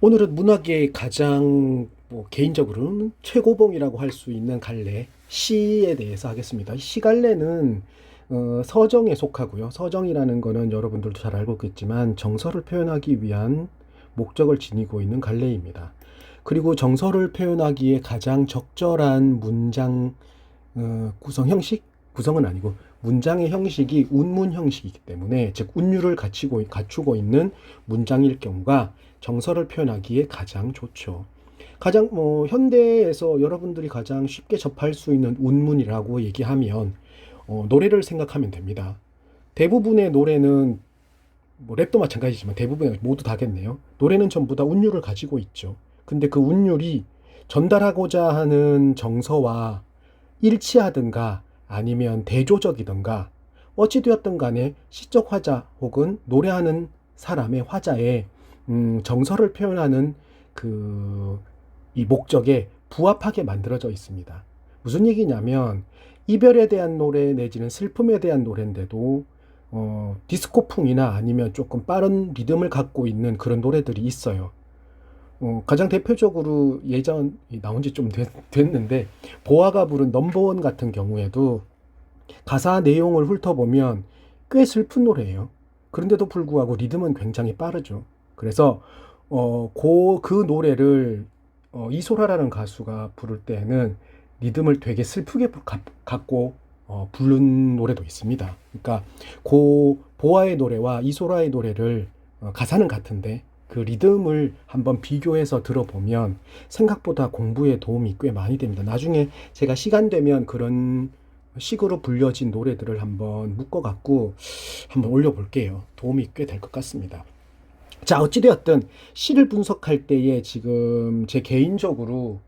오늘은 문학의 가장 개인적으로는 최고봉이라고 할 수 있는 갈래 시에 대해서 하겠습니다. 이 시갈래는 서정에 속하고요. 서정이라는 거는 여러분들도 잘 알고 있겠지만 정서를 표현하기 위한 목적을 지니고 있는 갈래입니다. 그리고 정서를 표현하기에 가장 적절한 문장 구성 형식? 구성은 아니고 문장의 형식이 운문 형식이기 때문에, 즉 운율을 갖추고 있는 문장일 경우가 정서를 표현하기에 가장 좋죠. 가장 현대에서 여러분들이 가장 쉽게 접할 수 있는 운문이라고 얘기하면 노래를 생각하면 됩니다. 대부분의 노래는 랩도 마찬가지지만 대부분의 모두 다겠네요. 노래는 전부 다 운율을 가지고 있죠. 근데 그 운율이 전달하고자 하는 정서와 일치하든가 아니면 대조적이든가 어찌되었든 간에 시적 화자 혹은 노래하는 사람의 화자의 정서를 표현하는 이 목적에 부합하게 만들어져 있습니다. 무슨 얘기냐면 이별에 대한 노래 내지는 슬픔에 대한 노래인데도 디스코풍이나 아니면 조금 빠른 리듬을 갖고 있는 그런 노래들이 있어요. 가장 대표적으로 예전 나온 지 좀 됐는데 보아가 부른 넘버원 같은 경우에도 가사 내용을 훑어보면 꽤 슬픈 노래예요. 그런데도 불구하고 리듬은 굉장히 빠르죠. 그래서 그 노래를 이소라라는 가수가 부를 때는 리듬을 되게 슬프게 갖고 부른 노래도 있습니다. 그러니까 보아의 노래와 이소라의 노래를 가사는 같은데 그 리듬을 한번 비교해서 들어보면 생각보다 공부에 도움이 꽤 많이 됩니다. 나중에 제가 시간 되면 그런 식으로 불려진 노래들을 한번 묶어갖고 한번 올려볼게요. 도움이 꽤 될 것 같습니다. 자, 어찌되었든 시를 분석할 때에 지금 제 개인적으로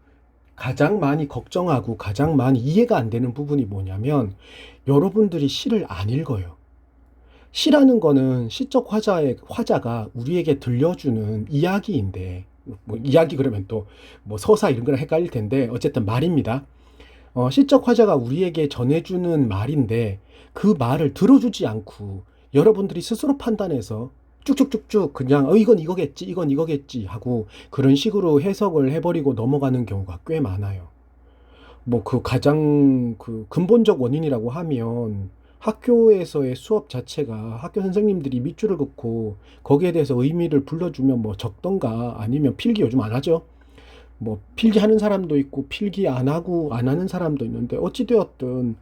가장 많이 걱정하고 가장 많이 이해가 안 되는 부분이 뭐냐면 여러분들이 시를 안 읽어요. 시라는 거는 시적 화자가 우리에게 들려주는 이야기인데, 이야기 그러면 또 서사 이런 거랑 헷갈릴 텐데, 어쨌든 말입니다. 시적 화자가 우리에게 전해주는 말인데, 그 말을 들어주지 않고 여러분들이 스스로 판단해서 쭉쭉쭉쭉 그냥, 이건 이거겠지, 이건 이거겠지 하고 그런 식으로 해석을 해버리고 넘어가는 경우가 꽤 많아요. 가장 근본적 원인이라고 하면 학교에서의 수업 자체가 학교 선생님들이 밑줄을 긋고 거기에 대해서 의미를 불러주면 적던가 아니면 필기 요즘 안 하죠. 필기하는 사람도 있고 필기 안 하고 안 하는 사람도 있는데 어찌되었든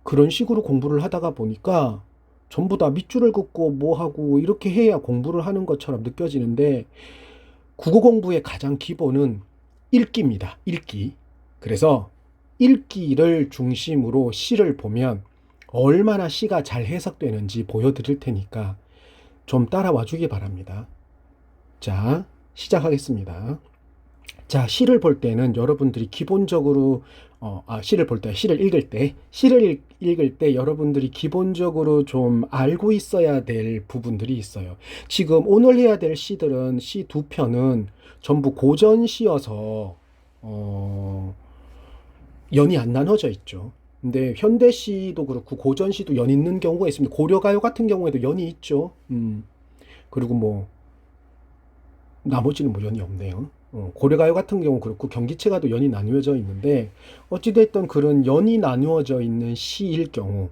그런 식으로 공부를 하다가 보니까 전부 다 밑줄을 긋고 하고 이렇게 해야 공부를 하는 것처럼 느껴지는데 국어 공부의 가장 기본은 읽기입니다. 읽기. 그래서 읽기를 중심으로 시를 보면 얼마나 시가 잘 해석되는지 보여드릴 테니까 좀 따라와 주기 바랍니다. 자, 시작하겠습니다. 자, 시를 볼 때는 여러분들이 기본적으로 시를 읽을 때 여러분들이 기본적으로 좀 알고 있어야 될 부분들이 있어요. 지금 오늘 해야 될 시들은 시 두 편은 전부 고전 시여서 연이 안 나눠져 있죠. 근데 현대 시도 그렇고 고전 시도 연 있는 경우가 있습니다. 고려가요 같은 경우에도 연이 있죠. 그리고 나머지는 연이 없네요. 고려가요 같은 경우 그렇고 경기체가도 연이 나누어져 있는데 어찌됐든 그런 연이 나누어져 있는 시일 경우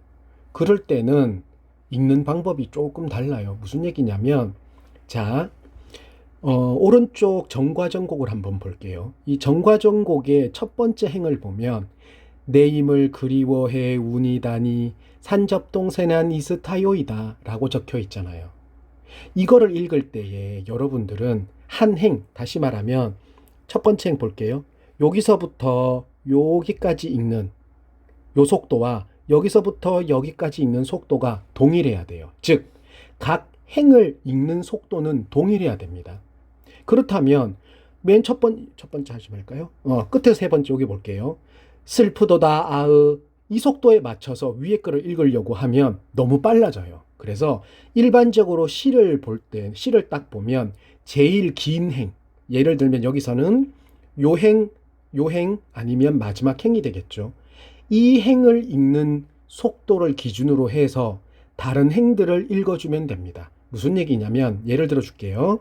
그럴 때는 읽는 방법이 조금 달라요. 무슨 얘기냐면 자, 오른쪽 정과정곡을 한번 볼게요. 이 정과정곡의 첫 번째 행을 보면 내 힘을 그리워해 운이다니 산접동세난 이스타요이다 라고 적혀 있잖아요. 이거를 읽을 때에 여러분들은 한 행, 다시 말하면 첫 번째 행 볼게요. 여기서부터 여기까지 읽는 요 속도와 여기서부터 여기까지 읽는 속도가 동일해야 돼요. 즉, 각 행을 읽는 속도는 동일해야 됩니다. 그렇다면 맨 첫 번째 하지 말까요? 끝에 세 번째 여기 볼게요. 슬프도다 아으 이 속도에 맞춰서 위에 거를 읽으려고 하면 너무 빨라져요. 그래서 일반적으로 시를 딱 보면 제일 긴 행, 예를 들면 여기서는 요행 아니면 마지막 행이 되겠죠. 이 행을 읽는 속도를 기준으로 해서 다른 행들을 읽어주면 됩니다. 무슨 얘기냐면 예를 들어 줄게요.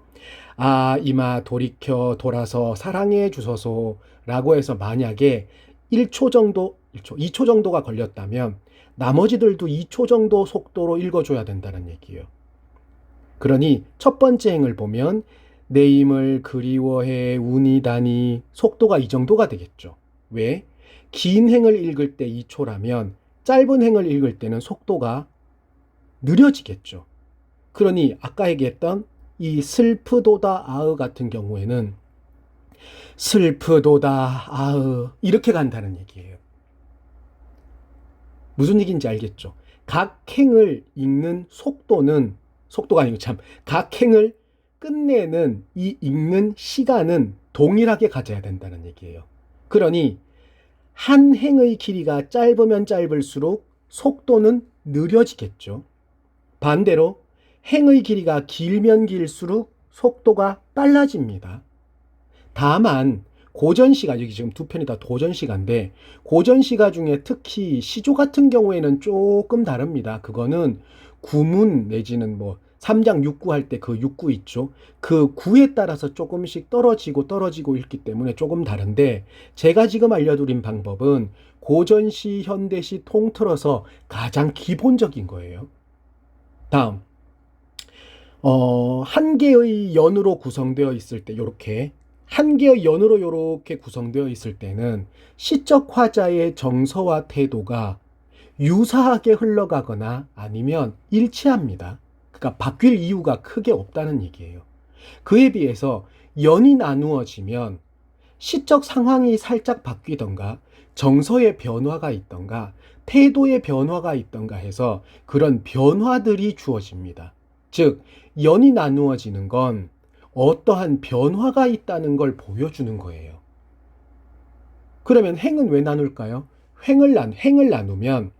아, 이마 돌이켜 돌아서 사랑해 주소서라고 해서 만약에 1초 정도, 2초 정도가 걸렸다면 나머지들도 2초 정도 속도로 읽어줘야 된다는 얘기예요. 그러니 첫 번째 행을 보면 내 힘을 그리워해 운이다니 속도가 이 정도가 되겠죠. 왜? 긴 행을 읽을 때 2초라면 짧은 행을 읽을 때는 속도가 느려지겠죠. 그러니 아까 얘기했던 이 슬프도다 아으 같은 경우에는 슬프도다 아으 이렇게 간다는 얘기예요. 무슨 얘기인지 알겠죠? 각 행을 읽는 속도가 아니고 각 행을 끝내는 이 읽는 시간은 동일하게 가져야 된다는 얘기예요. 그러니 한 행의 길이가 짧으면 짧을수록 속도는 느려지겠죠. 반대로 행의 길이가 길면 길수록 속도가 빨라집니다. 다만 고전시가, 여기 지금 두 편이 다 도전시가인데 고전시가 중에 특히 시조 같은 경우에는 조금 다릅니다. 그거는 구문 내지는 뭐 3장 6구 할 때 그 6구 있죠. 그 구에 따라서 조금씩 떨어지고 있기 때문에 조금 다른데 제가 지금 알려드린 방법은 고전시, 현대시 통틀어서 가장 기본적인 거예요. 다음 한 개의 연으로 구성되어 있을 때 요렇게 한 개의 연으로 요렇게 구성되어 있을 때는 시적 화자의 정서와 태도가 유사하게 흘러가거나 아니면 일치합니다. 그러니까 바뀔 이유가 크게 없다는 얘기예요. 그에 비해서 연이 나누어지면 시적 상황이 살짝 바뀌던가 정서의 변화가 있던가 태도의 변화가 있던가 해서 그런 변화들이 주어집니다. 즉 연이 나누어지는 건 어떠한 변화가 있다는 걸 보여주는 거예요. 그러면 행은 왜 나눌까요? 행을 나누면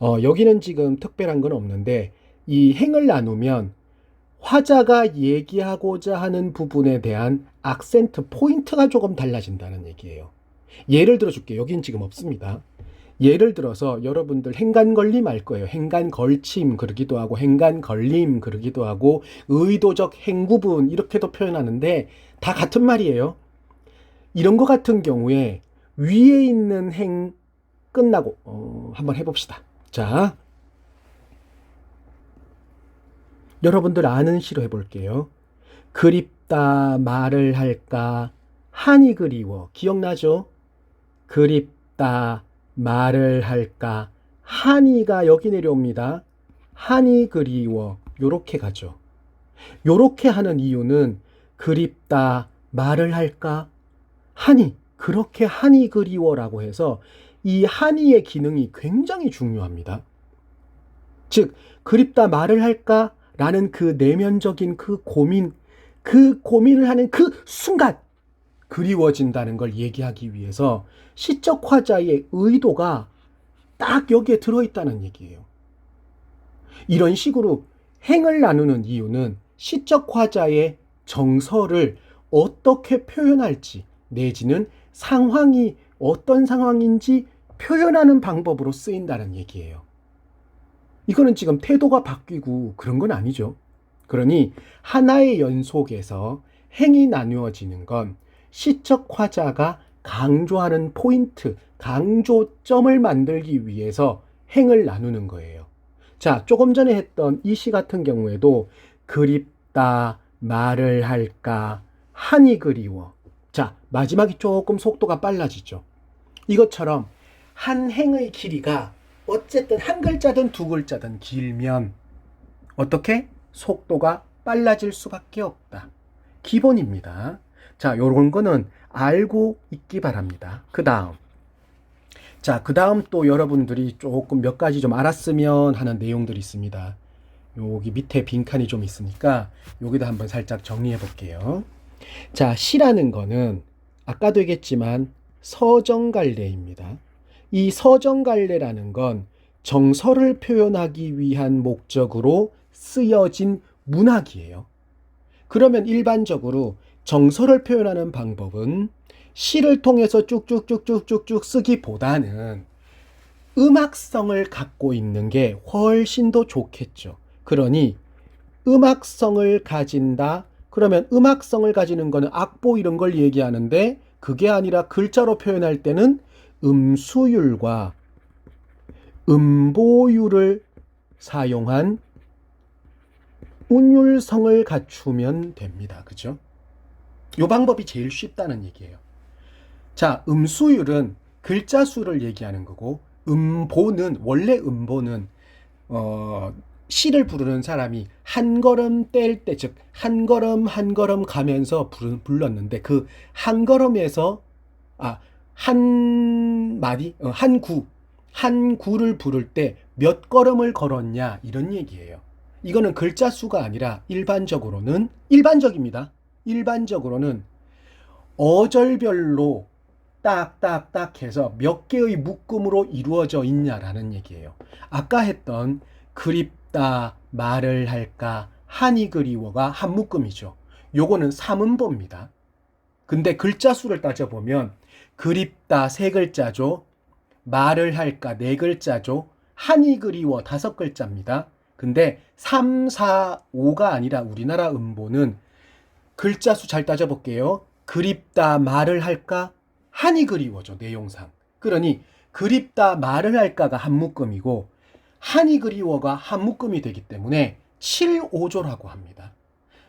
여기는 지금 특별한 건 없는데 이 행을 나누면 화자가 얘기하고자 하는 부분에 대한 악센트 포인트가 조금 달라진다는 얘기예요. 예를 들어 줄게요. 여긴 지금 없습니다. 예를 들어서 여러분들 행간걸림 알 거예요. 행간걸침 그러기도 하고 행간걸림 그러기도 하고 의도적 행구분 이렇게도 표현하는데 다 같은 말이에요. 이런 거 같은 경우에 위에 있는 행 끝나고 한번 해봅시다. 자, 여러분들 아는 시로 해볼게요. 그립다 말을 할까 한이 그리워. 기억나죠? 그립다 말을 할까 한이가 여기 내려옵니다. 한이 그리워 요렇게 가죠. 요렇게 하는 이유는 그립다 말을 할까 한이 그렇게 한이 그리워라고 해서 이 한이의 기능이 굉장히 중요합니다. 즉 그립다 말을 할까 라는 그 내면적인 그 고민을 하는 그 순간 그리워진다는 걸 얘기하기 위해서 시적 화자의 의도가 딱 여기에 들어있다는 얘기예요. 이런 식으로 행을 나누는 이유는 시적 화자의 정서를 어떻게 표현할지 내지는 상황이 어떤 상황인지 표현하는 방법으로 쓰인다는 얘기예요. 이거는 지금 태도가 바뀌고 그런 건 아니죠. 그러니 하나의 연속에서 행이 나누어지는 건 시적 화자가 강조하는 포인트, 강조점을 만들기 위해서 행을 나누는 거예요. 자, 조금 전에 했던 이 시 같은 경우에도 그립다, 말을 할까, 한이 그리워. 자, 마지막이 조금 속도가 빨라지죠. 이것처럼 한 행의 길이가 어쨌든 한 글자든 두 글자든 길면 어떻게? 속도가 빨라질 수밖에 없다. 기본입니다. 자, 요런 거는 알고 있기 바랍니다. 그 다음 또 여러분들이 조금 몇 가지 좀 알았으면 하는 내용들이 있습니다. 여기 밑에 빈칸이 좀 있으니까 여기다 한번 살짝 정리해 볼게요. 자, 시라는 거는 아까도 얘기했지만 서정갈래입니다. 이 서정갈래라는 건 정서를 표현하기 위한 목적으로 쓰여진 문학이에요. 그러면 일반적으로 정서를 표현하는 방법은 시를 통해서 쭉쭉쭉쭉쭉쭉 쓰기보다는 음악성을 갖고 있는 게 훨씬 더 좋겠죠. 그러니 음악성을 가진다. 그러면 음악성을 가지는 거는 악보 이런 걸 얘기하는데 그게 아니라 글자로 표현할 때는 음수율과 음보율을 사용한 운율성을 갖추면 됩니다. 그죠? 이 방법이 제일 쉽다는 얘기예요. 자, 음수율은 글자 수를 얘기하는 거고 음보는 원래 음보는 시를 부르는 사람이 한 걸음 뗄 때, 즉 한 걸음 한 걸음 가면서 불렀는데 그 한 걸음에서 한 마디, 한 구를 부를 때 몇 걸음을 걸었냐 이런 얘기예요. 이거는 글자 수가 아니라 일반적입니다. 일반적으로는 어절별로 딱딱딱 해서 몇 개의 묶음으로 이루어져 있냐라는 얘기예요. 아까 했던 그립다, 말을 할까, 한이 그리워가 한 묶음이죠. 요거는 삼음보입니다. 근데 글자 수를 따져보면 그립다 3글자죠. 말을 할까 4글자죠. 한이 그리워 5글자입니다. 근데 3, 4, 5가 아니라 우리나라 음보는 글자 수 잘 따져볼게요. 그립다 말을 할까 한이 그리워죠. 내용상. 그러니 그립다 말을 할까가 한 묶음이고 한이 그리워가 한 묶음이 되기 때문에 7오조라고 합니다.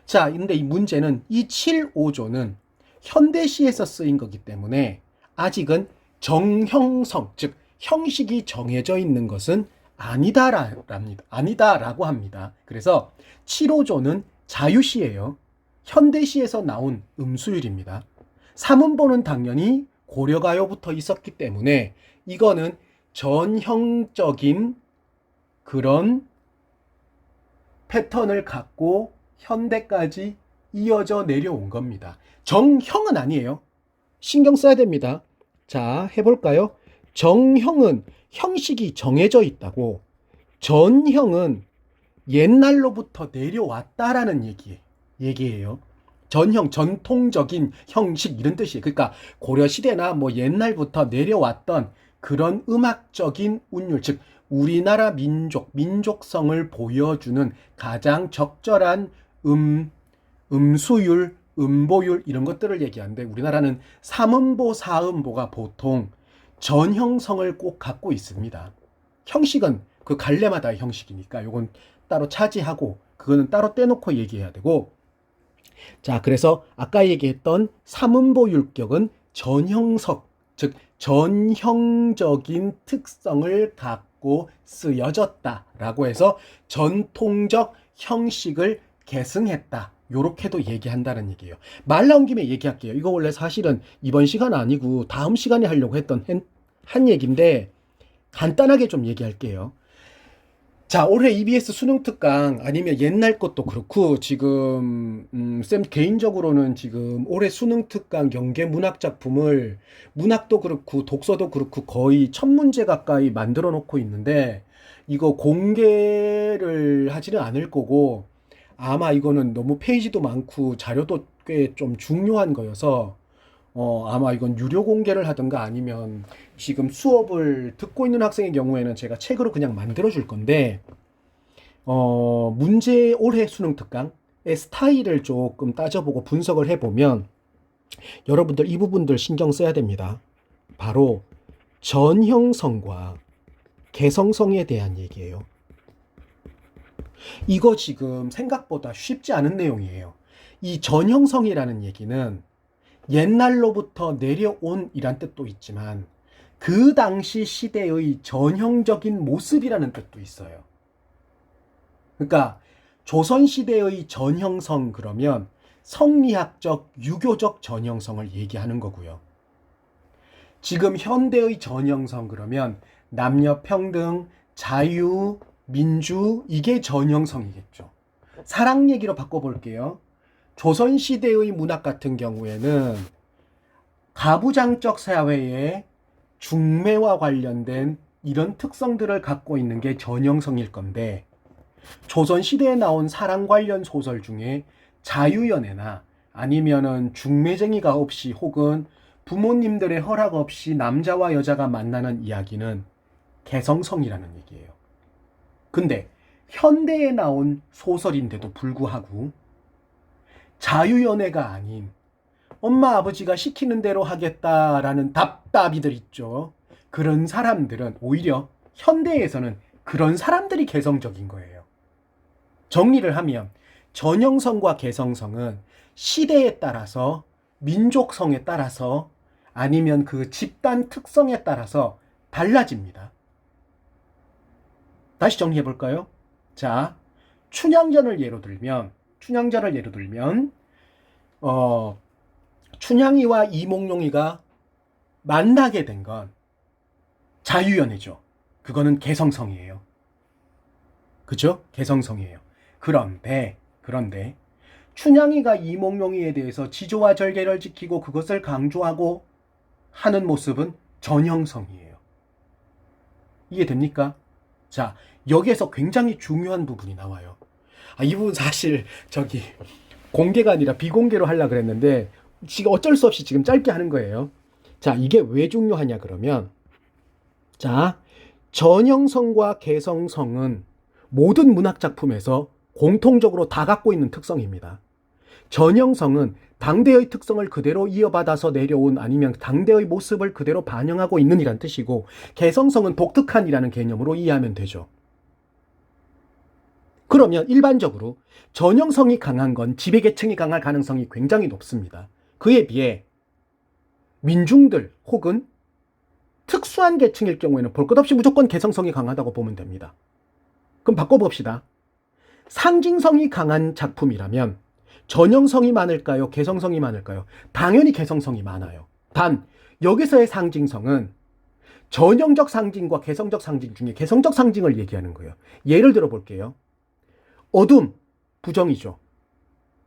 자, 근데 이 문제는 이 7오조는 현대시에서 쓰인 거기 때문에 아직은 정형성, 즉 형식이 정해져 있는 것은 아니다라고 합니다. 그래서 7오조는 자유시예요. 현대시에서 나온 음수율입니다. 삼음보는 당연히 고려가요부터 있었기 때문에 이거는 전형적인 그런 패턴을 갖고 현대까지 이어져 내려온 겁니다. 정형은 아니에요. 신경 써야 됩니다. 자, 해볼까요? 정형은 형식이 정해져 있다고, 전형은 옛날로부터 내려왔다라는 얘기예요. 전형, 전통적인 형식 이런 뜻이에요. 그러니까 고려시대나 뭐 옛날부터 내려왔던 그런 음악적인 운율, 즉 우리나라 민족성을 보여주는 가장 적절한 음수율, 음보율 이런 것들을 얘기하는데 우리나라는 삼음보, 사음보가 보통 전형성을 꼭 갖고 있습니다. 형식은 그 갈래마다의 형식이니까 요건 따로 차지하고 그거는 따로 떼놓고 얘기해야 되고, 자, 그래서 아까 얘기했던 삼음보 율격은 전형석, 즉 전형적인 특성을 갖고 쓰여졌다라고 해서 전통적 형식을 계승했다. 요렇게도 얘기한다는 얘기예요. 말 나온 김에 얘기할게요. 이거 원래 사실은 이번 시간 아니고 다음 시간에 하려고 했던 한 얘기인데 간단하게 좀 얘기할게요. 자, 올해 EBS 수능 특강 아니면 옛날 것도 그렇고 지금 쌤 개인적으로는 지금 올해 수능 특강 연계 문학 작품을 문학도 그렇고 독서도 그렇고 거의 1000문제 가까이 만들어 놓고 있는데 이거 공개를 하지는 않을 거고 아마 이거는 너무 페이지도 많고 자료도 꽤 좀 중요한 거여서 아마 이건 유료 공개를 하든가 아니면 지금 수업을 듣고 있는 학생의 경우에는 제가 책으로 그냥 만들어 줄 건데, 문제 올해 수능 특강의 스타일을 조금 따져보고 분석을 해보면 여러분들 이 부분들 신경 써야 됩니다. 바로 전형성과 개성성에 대한 얘기예요. 이거 지금 생각보다 쉽지 않은 내용이에요. 이 전형성이라는 얘기는 옛날로부터 내려온 이란 뜻도 있지만 그 당시 시대의 전형적인 모습이라는 뜻도 있어요. 그러니까 조선시대의 전형성 그러면 성리학적, 유교적 전형성을 얘기하는 거고요. 지금 현대의 전형성 그러면 남녀 평등, 자유, 민주 이게 전형성이겠죠. 사랑 얘기로 바꿔볼게요. 조선시대의 문학 같은 경우에는 가부장적 사회의 중매와 관련된 이런 특성들을 갖고 있는 게 전형성일 건데 조선시대에 나온 사랑 관련 소설 중에 자유연애나 아니면은 중매쟁이가 없이 혹은 부모님들의 허락 없이 남자와 여자가 만나는 이야기는 개성성이라는 얘기예요. 근데 현대에 나온 소설인데도 불구하고 자유연애가 아닌 엄마 아버지가 시키는 대로 하겠다라는 답답이들 있죠. 그런 사람들은 오히려 현대에서는 그런 사람들이 개성적인 거예요. 정리를 하면 전형성과 개성성은 시대에 따라서, 민족성에 따라서, 아니면 그 집단 특성에 따라서 달라집니다. 다시 정리해 볼까요? 자, 춘향전을 예로 들면 춘향이와 이몽룡이가 만나게 된 건 자유연애죠. 그거는 개성성이에요. 그죠? 개성성이에요. 그런데 춘향이가 이몽룡이에 대해서 지조와 절개를 지키고 그것을 강조하고 하는 모습은 전형성이에요. 이해됩니까? 자, 여기에서 굉장히 중요한 부분이 나와요. 이 부분 사실 공개가 아니라 비공개로 하려고 그랬는데 지금 어쩔 수 없이 지금 짧게 하는 거예요. 자, 이게 왜 중요하냐 그러면, 자, 전형성과 개성성은 모든 문학작품에서 공통적으로 다 갖고 있는 특성입니다. 전형성은 당대의 특성을 그대로 이어받아서 내려온, 아니면 당대의 모습을 그대로 반영하고 있는 이란 뜻이고, 개성성은 독특한이라는 개념으로 이해하면 되죠. 그러면 일반적으로 전형성이 강한 건 지배계층이 강할 가능성이 굉장히 높습니다. 그에 비해 민중들 혹은 특수한 계층일 경우에는 볼 것 없이 무조건 개성성이 강하다고 보면 됩니다. 그럼 바꿔봅시다. 상징성이 강한 작품이라면 전형성이 많을까요? 개성성이 많을까요? 당연히 개성성이 많아요. 단 여기서의 상징성은 전형적 상징과 개성적 상징 중에 개성적 상징을 얘기하는 거예요. 예를 들어 볼게요. 어둠, 부정이죠.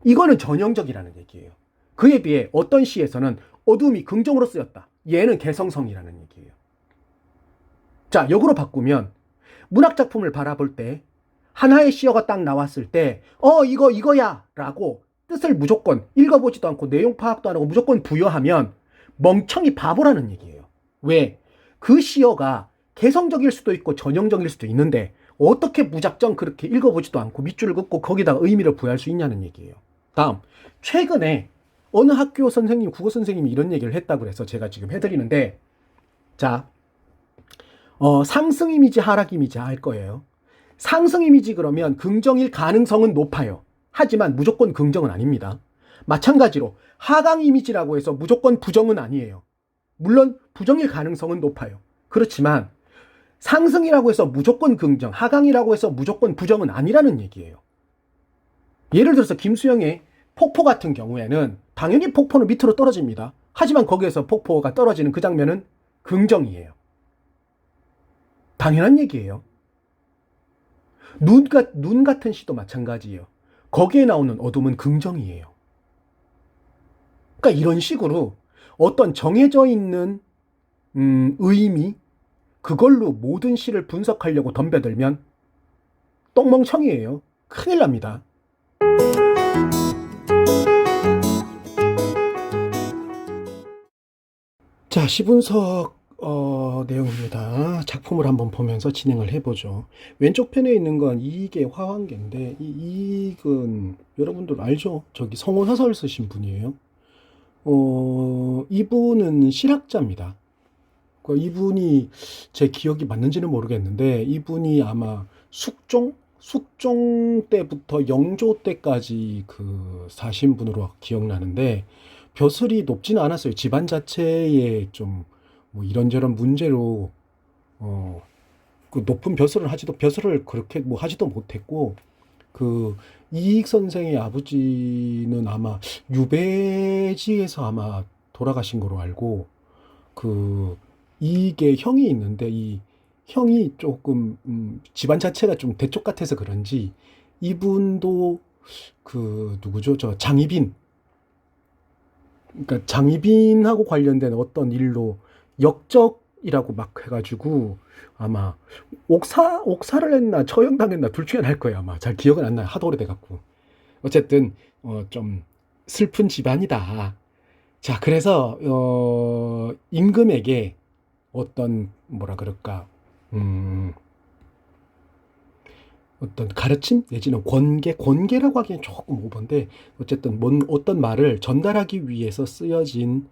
이거는 전형적이라는 얘기예요. 그에 비해 어떤 시에서는 어둠이 긍정으로 쓰였다. 얘는 개성성이라는 얘기예요. 자, 역으로 바꾸면 문학작품을 바라볼 때 하나의 시어가 딱 나왔을 때 이거야 라고 뜻을 무조건 읽어보지도 않고 내용 파악도 안 하고 무조건 부여하면 멍청이 바보라는 얘기예요. 왜? 그 시어가 개성적일 수도 있고 전형적일 수도 있는데 어떻게 무작정 그렇게 읽어보지도 않고 밑줄을 긋고 거기다가 의미를 부여할 수 있냐는 얘기예요. 다음, 최근에 어느 학교 선생님, 국어 선생님이 이런 얘기를 했다고 해서 제가 지금 해드리는데, 자, 상승 이미지, 하락 이미지 할 거예요. 상승 이미지 그러면 긍정일 가능성은 높아요. 하지만 무조건 긍정은 아닙니다. 마찬가지로 하강 이미지라고 해서 무조건 부정은 아니에요. 물론 부정일 가능성은 높아요. 그렇지만 상승이라고 해서 무조건 긍정, 하강이라고 해서 무조건 부정은 아니라는 얘기예요. 예를 들어서 김수영의 폭포 같은 경우에는 당연히 폭포는 밑으로 떨어집니다. 하지만 거기에서 폭포가 떨어지는 그 장면은 긍정이에요. 당연한 얘기예요. 눈 같은 시도 마찬가지예요. 거기에 나오는 어둠은 긍정이에요. 그러니까 이런 식으로 어떤 정해져 있는 의미, 그걸로 모든 시를 분석하려고 덤벼들면 똥멍청이에요. 큰일 납니다. 자, 시분석 내용입니다. 작품을 한번 보면서 진행을 해보죠. 왼쪽 편에 있는 건 이익의 화환계인데, 이 이익은 여러분들 알죠? 성호사설 쓰신 분이에요. 이분은 실학자입니다. 이분이 제 기억이 맞는지는 모르겠는데, 이분이 아마 숙종 때부터 영조 때까지 사신 분으로 기억나는데, 벼슬이 높지는 않았어요. 집안 자체에 좀 이런저런 문제로 높은 벼슬을 그렇게 하지도 못했고, 이익 선생의 아버지는 아마 유배지에서 아마 돌아가신 거로 알고, 이익의 형이 있는데 이 형이 조금 집안 자체가 좀 대쪽 같아서 그런지 이분도 누구죠? 장희빈. 그러니까 장희빈하고 관련된 어떤 일로 역적이라고 막 해가지고 아마 옥사를 했나 처형당했나 둘 중에 하나 할 거예요. 아마 잘 기억은 안 나요. 하도 오래돼갖고. 어쨌든 좀 슬픈 집안이다. 자, 그래서 임금에게 어떤 뭐라 그럴까 어떤 가르침 내지는 권계라고 하기엔 조금 오버인데 어쨌든 어떤 말을 전달하기 위해서 쓰여진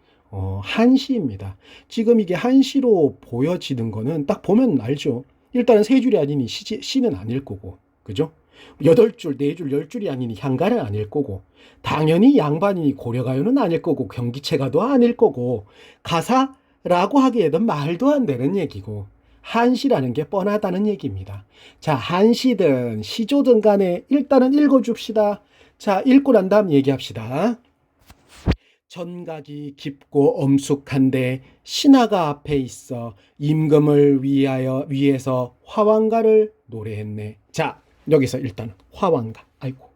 한시입니다. 지금 이게 한시로 보여지는 거는 딱 보면 알죠. 일단은 세 줄이 아니니 시는 아닐 거고, 그죠? 8줄, 4줄, 10줄이 아니니 향가는 아닐 거고, 당연히 양반이니 고려가요는 아닐 거고, 경기체가도 아닐 거고, 가사라고 하기에는 말도 안 되는 얘기고, 한시라는 게 뻔하다는 얘기입니다. 자, 한시든 시조든 간에 일단은 읽어줍시다. 자, 읽고 난 다음 얘기합시다. 전각이 깊고 엄숙한데 신하가 앞에 있어 임금을 위해서 화왕가를 노래했네. 자, 여기서 일단 화왕가. 아이고.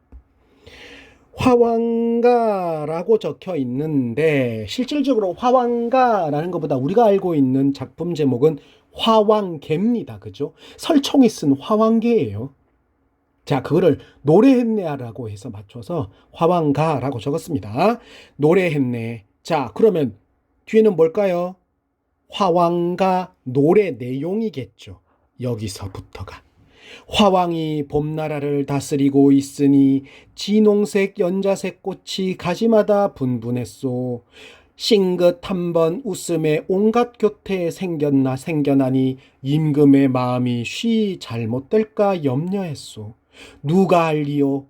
화왕가라고 적혀 있는데 실질적으로 화왕가라는 것보다 우리가 알고 있는 작품 제목은 화왕계입니다. 그죠? 설총이 쓴 화왕계예요. 자, 그거를 노래했네라고 해서 맞춰서 화왕가라고 적었습니다. 노래했네. 자, 그러면 뒤에는 뭘까요? 화왕가 노래 내용이겠죠. 여기서부터가. 화왕이 봄나라를 다스리고 있으니 진홍색 연자색 꽃이 가지마다 분분했소. 싱긋 한번 웃음에 온갖 교태 생겨나니 임금의 마음이 쉬 잘못될까 염려했소. 누가 알리오?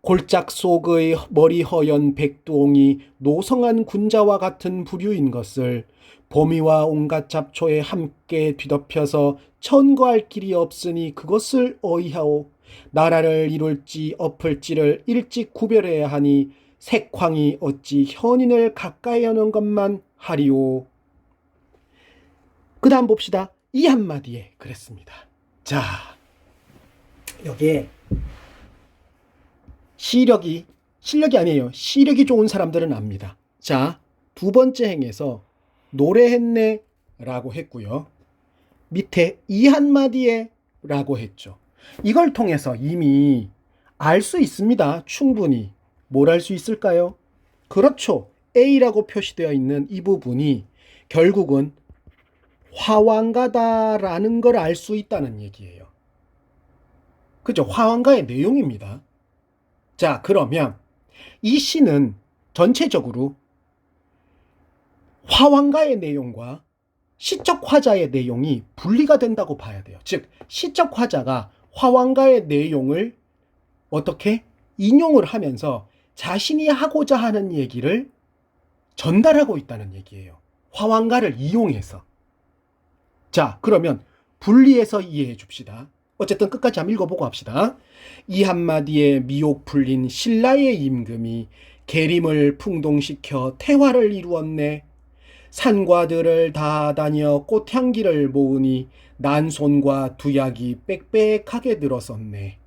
골짝 속의 머리 허연 백두옹이 노성한 군자와 같은 부류인 것을 봄이와 온갖 잡초에 함께 뒤덮여서 천거할 길이 없으니 그것을 어이하오. 나라를 이룰지 엎을지를 일찍 구별해야 하니 색황이 어찌 현인을 가까이 하는 것만 하리오. 그 다음 봅시다. 이 한마디에 그랬습니다. 자, 여기에 실력이 아니에요. 시력이 좋은 사람들은 압니다. 자, 두 번째 행에서 노래했네 라고 했고요. 밑에 이 한마디에 라고 했죠. 이걸 통해서 이미 알 수 있습니다. 충분히. 뭘 알 수 있을까요? 그렇죠. A라고 표시되어 있는 이 부분이 결국은 화왕가다라는 걸 알 수 있다는 얘기예요. 그죠? 화왕가의 내용입니다. 자, 그러면 이 시는 전체적으로 화왕가의 내용과 시적 화자의 내용이 분리가 된다고 봐야 돼요. 즉, 시적 화자가 화왕가의 내용을 어떻게 인용을 하면서 자신이 하고자 하는 얘기를 전달하고 있다는 얘기예요. 화왕가를 이용해서. 자, 그러면 분리해서 이해해 줍시다. 어쨌든 끝까지 한번 읽어보고 합시다. 이 한마디에 미혹 풀린 신라의 임금이 계림을 풍동시켜 태화를 이루었네. 산과들을 다 다녀 꽃향기를 모으니 난손과 두약이 빽빽하게 들어섰네.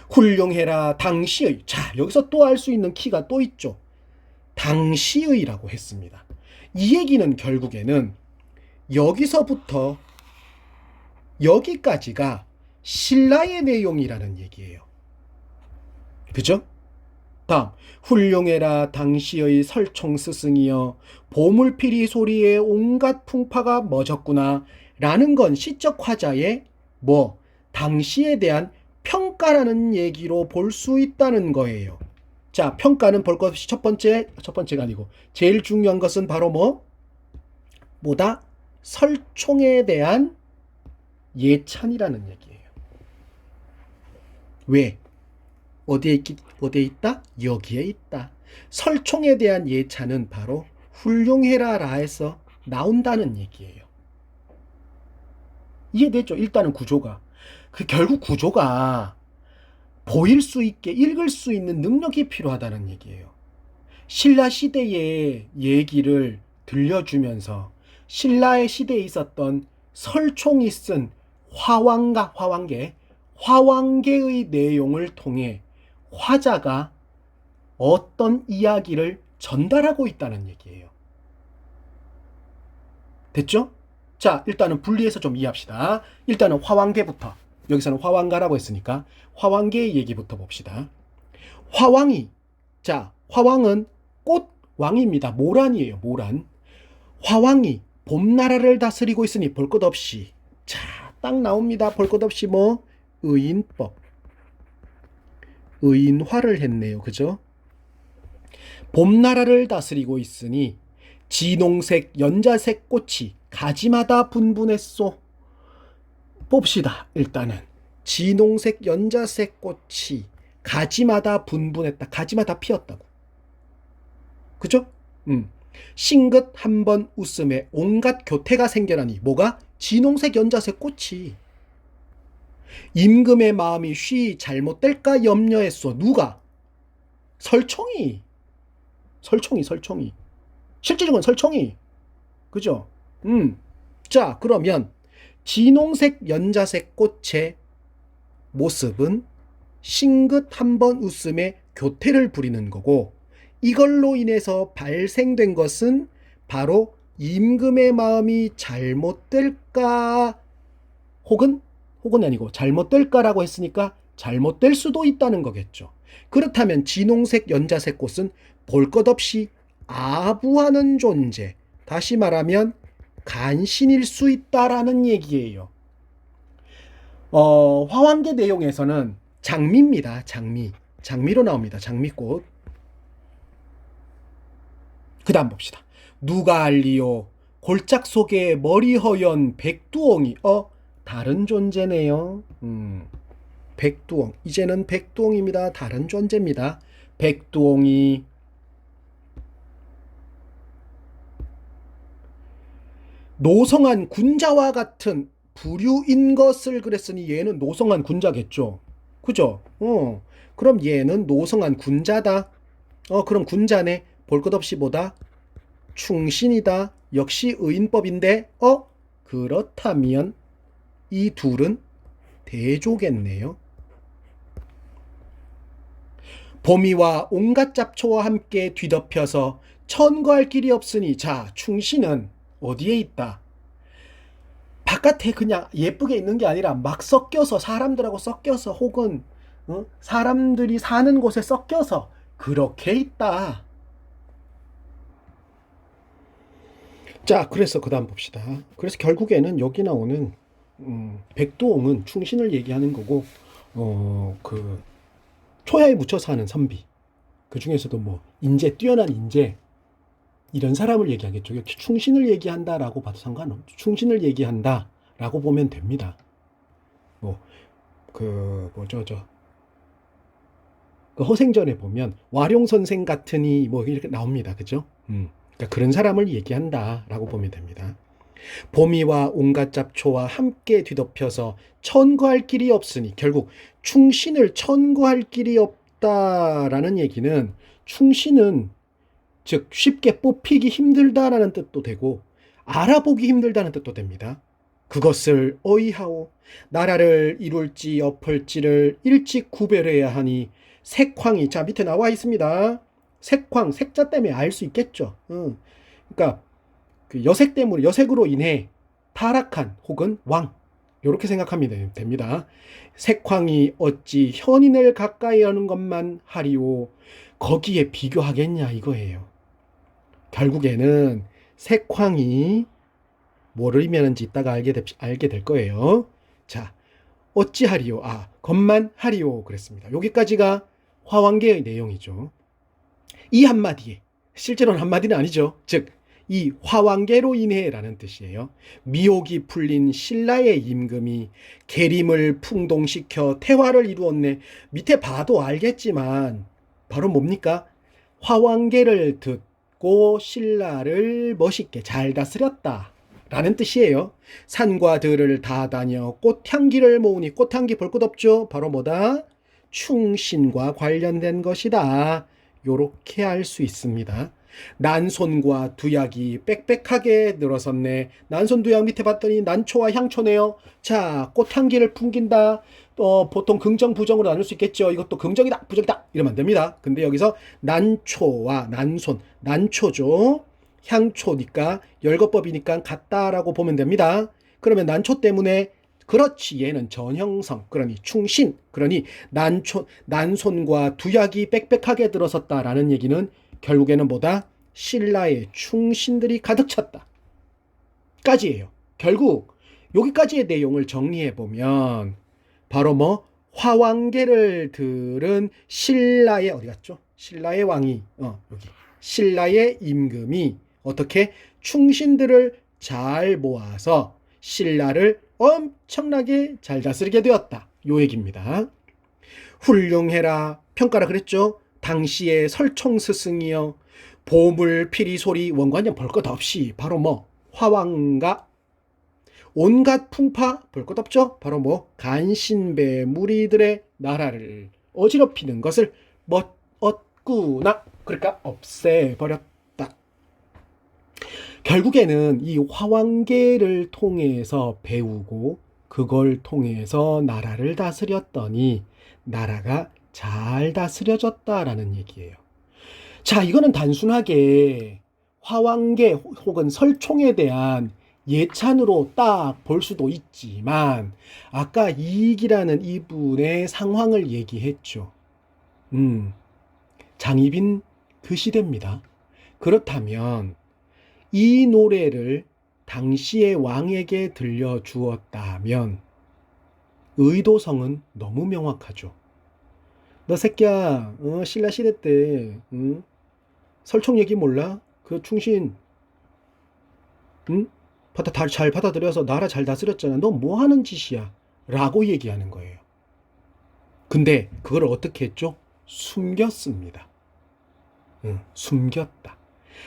훌륭해라 당시의. 자, 여기서 또 알 수 있는 키가 또 있죠. 당시의라고 했습니다. 이 얘기는 결국에는 여기서부터 여기까지가 신라의 내용이라는 얘기예요. 그죠? 다음, 훌륭해라 당시의 설총 스승이여 보물피리 소리에 온갖 풍파가 멎었구나 라는 건 시적 화자의 당시에 대한 평가라는 얘기로 볼 수 있다는 거예요. 자, 평가는 볼 것 없이 첫 번째가 아니고 제일 중요한 것은 바로 뭐다? 설총에 대한 예찬이라는 얘기예요. 왜? 어디에 있다? 여기에 있다. 설총에 대한 예찬은 바로 훌륭해라라에서 나온다는 얘기예요. 이해됐죠? 일단은 구조가. 결국 구조가 보일 수 있게 읽을 수 있는 능력이 필요하다는 얘기예요. 신라 시대의 얘기를 들려주면서 신라의 시대에 있었던 설총이 쓴 화왕계의 내용을 통해 화자가 어떤 이야기를 전달하고 있다는 얘기예요. 됐죠? 자, 일단은 분리해서 좀 이해합시다. 일단은 화왕계부터. 여기서는 화왕가라고 했으니까 화왕계의 얘기부터 봅시다. 화왕은 꽃왕입니다. 모란이에요. 모란. 화왕이 봄나라를 다스리고 있으니 볼 것 없이. 자, 딱 나옵니다. 볼 것 없이 의인법. 의인화를 했네요. 그죠? 봄나라를 다스리고 있으니 진홍색 연자색 꽃이 가지마다 분분했소. 봅시다. 일단은 진홍색 연자색 꽃이 가지마다 분분했다. 가지마다 피었다고. 그죠? 싱긋 한번 웃음에 온갖 교태가 생겨나니 뭐가? 진홍색 연자색 꽃이. 임금의 마음이 쉬 잘못될까 염려했소. 누가? 설총이. 설총이. 실질적인 설총이. 그죠? 자, 그러면 진홍색 연자색 꽃의 모습은 싱긋 한번 웃음에 교태를 부리는 거고, 이걸로 인해서 발생된 것은 바로 임금의 마음이 잘못될까, 혹은 아니고 잘못될까라고 했으니까 잘못될 수도 있다는 거겠죠. 그렇다면 진홍색 연자색 꽃은 볼 것 없이 아부하는 존재, 다시 말하면 간신일 수 있다라는 얘기예요. 화왕계 내용에서는 장미입니다. 장미로 나옵니다. 장미꽃. 그 다음 봅시다. 누가 알리요? 골짝 속에 머리 허연 백두옹이. 다른 존재네요. 백두옹. 이제는 백두옹입니다. 다른 존재입니다. 백두옹이 노성한 군자와 같은 부류인 것을 그랬으니 얘는 노성한 군자겠죠. 그죠? 그럼 얘는 노성한 군자다. 그럼 군자네. 볼 것 없이 보다 충신이다. 역시 의인법인데, 그렇다면 이 둘은 대조겠네요. 봄이와 온갖 잡초와 함께 뒤덮여서 천거할 길이 없으니, 자, 충신은 어디에 있다? 바깥에 그냥 예쁘게 있는 게 아니라 막 섞여서, 사람들하고 섞여서, 혹은 사람들이 사는 곳에 섞여서 그렇게 있다. 자, 그래서 그 다음 봅시다. 그래서 결국에는 여기 나오는 백두옹은 충신을 얘기하는 거고, 그 초야에 묻혀서 하는 선비, 그 중에서도 뭐 인재, 뛰어난 인재, 이런 사람을 얘기하겠죠. 이렇게 충신을 얘기한다라고 봐도 상관없죠. 충신을 얘기한다라고 보면 됩니다. 그 허생전에 보면 와룡 선생 같으니 뭐 이렇게 나옵니다. 그죠? 그러니까 그런 사람을 얘기한다라고 보면 됩니다. 봄이와 온갖 잡초와 함께 뒤덮여서 천거할 길이 없으니, 결국 충신을 천거할 길이 없다라는 얘기는, 충신은 즉 쉽게 뽑히기 힘들다라는 뜻도 되고 알아보기 힘들다는 뜻도 됩니다. 그것을 어이하오. 나라를 이룰지 엎을지를 일찍 구별해야 하니 색황이, 자, 밑에 나와 있습니다. 색황, 색자 때문에 알 수 있겠죠. 그러니까 그 여색 때문에, 여색으로 인해 타락한 혹은 왕, 이렇게 생각하면 됩니다. 색황이 어찌 현인을 가까이 하는 것만 하리오. 거기에 비교하겠냐 이거예요. 결국에는 색황이 뭐를 의미하는지 이따가 알게 될 거예요. 자, 어찌하리오? 것만 하리오 그랬습니다. 여기까지가 화왕계의 내용이죠. 이 한마디에, 실제로는 한마디는 아니죠. 즉, 이 화왕계로 인해라는 뜻이에요. 미혹이 풀린 신라의 임금이 계림을 풍동시켜 태화를 이루었네. 밑에 봐도 알겠지만 바로 뭡니까? 화왕계를 듣고 신라를 멋있게 잘 다스렸다 라는 뜻이에요. 산과 들을 다 다녀 꽃향기를 모으니, 꽃향기 볼 것 없죠? 바로 뭐다? 충신과 관련된 것이다. 요렇게 알 수 있습니다. 난손과 두약이 빽빽하게 늘어섰네. 난손 두약 밑에 봤더니 난초와 향초네요. 자, 꽃향기를 풍긴다. 보통 긍정 부정으로 나눌 수 있겠죠. 이것도 긍정이다 부정이다 이러면 안 됩니다. 근데 여기서 난초와 난손, 난초죠. 향초니까 열거법이니까 같다라고 보면 됩니다. 그러면 난초 때문에, 그렇지, 얘는 전형성, 그러니 충신, 그러니 난손과 두약이 빽빽하게 들어섰다라는 얘기는 결국에는 뭐다? 신라의 충신들이 가득 찼다 까지예요. 결국 여기까지의 내용을 정리해 보면 바로 화왕계를 들은 신라의 어디 갔죠? 신라의 왕이 여기 신라의 임금이 어떻게 충신들을 잘 모아서 신라를 엄청나게 잘 다스리게 되었다. 요 얘기입니다. 훌륭해라 평가라 그랬죠. 당시의 설총 스승이여 보물 피리소리 원관념 볼 것 없이 바로 뭐 화왕과 온갖 풍파 볼 것 없죠. 바로 뭐 간신배 무리들의 나라를 어지럽히는 것을 멋었구나. 그러니까 없애버렸다. 결국에는 이 화왕계를 통해서 배우고 그걸 통해서 나라를 다스렸더니 나라가 잘 다스려졌다라는 얘기예요. 자, 이거는 단순하게 화왕계 혹은 설총에 대한 예찬으로 딱 볼 수도 있지만 아까 이익이라는 이분의 상황을 얘기했죠. 장희빈 그 시대입니다. 그렇다면 이 노래를 당시의 왕에게 들려주었다면 의도성은 너무 명확하죠. 너 새끼야, 신라 시대 때 설총 얘기 몰라? 그 충신 잘 받아들여서 나라 잘 다스렸잖아. 너 뭐 하는 짓이야? 라고 얘기하는 거예요. 근데 그걸 어떻게 했죠? 숨겼습니다. 숨겼다.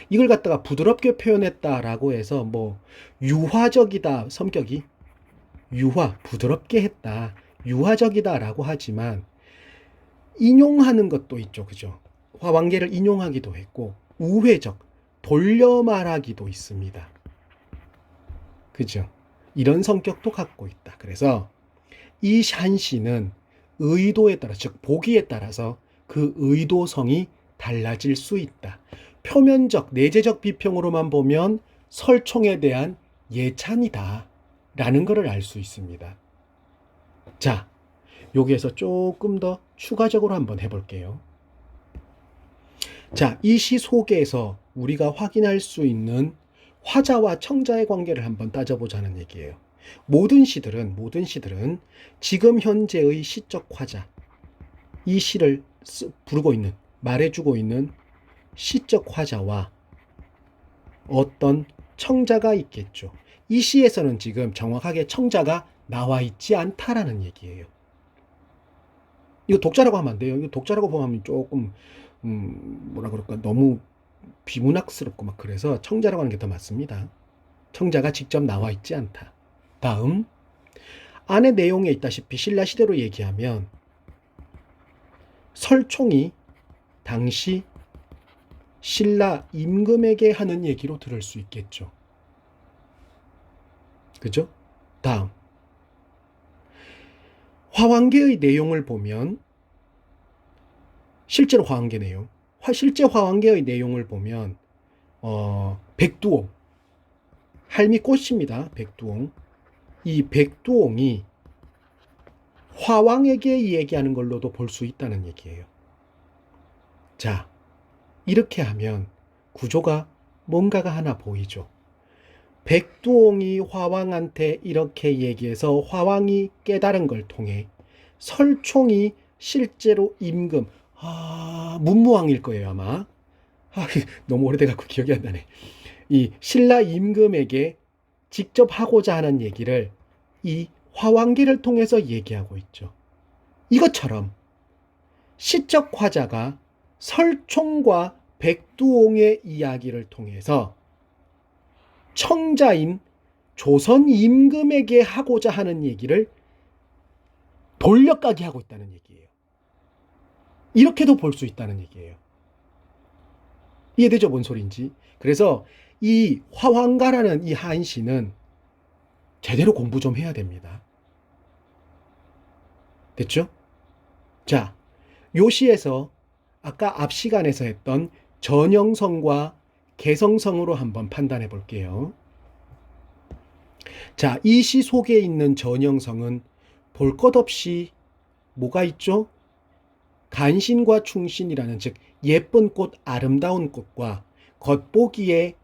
이걸 갖다가 부드럽게 표현했다라고 해서 뭐 유화적이다 성격이 부드럽게 했다 유화적이다라고 하지만 인용하는 것도 있죠. 그죠? 화왕계를 인용하기도 했고 우회적 돌려 말하기도 있습니다. 그죠? 이런 성격도 갖고 있다. 그래서 이 샨시는 의도에 따라 즉 보기에 따라서 그 의도성이 달라질 수 있다. 표면적 내재적 비평으로만 보면 설총에 대한 예찬이다 라는 것을 알 수 있습니다. 자, 여기에서 조금 더 추가적으로 한번 해볼게요. 자, 이 시 속에서 우리가 확인할 수 있는 화자와 청자의 관계를 한번 따져보자는 얘기예요. 모든 시들은 지금 현재의 시적 화자, 이 시를 부르고 있는, 말해주고 있는 시적 화자와 어떤 청자가 있겠죠. 이 시에서는 지금 정확하게 청자가 나와 있지 않다라는 얘기예요. 이거 독자라고 하면 안 돼요. 이거 독자라고 보면 조금 뭐라 그럴까 너무 비문학스럽고 막 그래서 청자라고 하는 게 더 맞습니다. 청자가 직접 나와 있지 않다. 다음 안의 내용에 있다시피 신라 시대로 얘기하면 설총이 당시 신라 임금에게 하는 얘기로 들을 수 있겠죠. 그죠? 다음 화왕계의 내용을 보면 실제 화왕계의 내용을 보면 백두옹 할미 꽃입니다. 백두옹 이 백두옹이 화왕에게 얘기하는 걸로도 볼 수 있다는 얘기예요. 자, 이렇게 하면 구조가 뭔가가 하나 보이죠. 백두옹이 화왕한테 이렇게 얘기해서 화왕이 깨달은 걸 통해 설총이 실제로 임금, 문무왕일 거예요 아마. 너무 오래돼갖고 기억이 안 나네. 이 신라 임금에게 직접 하고자 하는 얘기를 이 화왕기를 통해서 얘기하고 있죠. 이것처럼 시적 화자가 설총과 백두옹의 이야기를 통해서 청자인 조선 임금에게 하고자 하는 얘기를 돌려까기 하고 있다는 얘기예요. 이렇게도 볼 수 있다는 얘기예요. 이해되죠? 뭔 소리인지. 그래서 이 화왕가라는 이 한시는 제대로 공부 좀 해야 됩니다. 됐죠? 자, 요 시에서 아까 앞 시간에서 했던 전형성과 개성성으로 한번 판단해 볼게요. 자, 이 시 속에 있는 전형성은 볼 것 없이 뭐가 있죠? 간신과 충신이라는 즉 예쁜 꽃, 아름다운 꽃과 겉보기에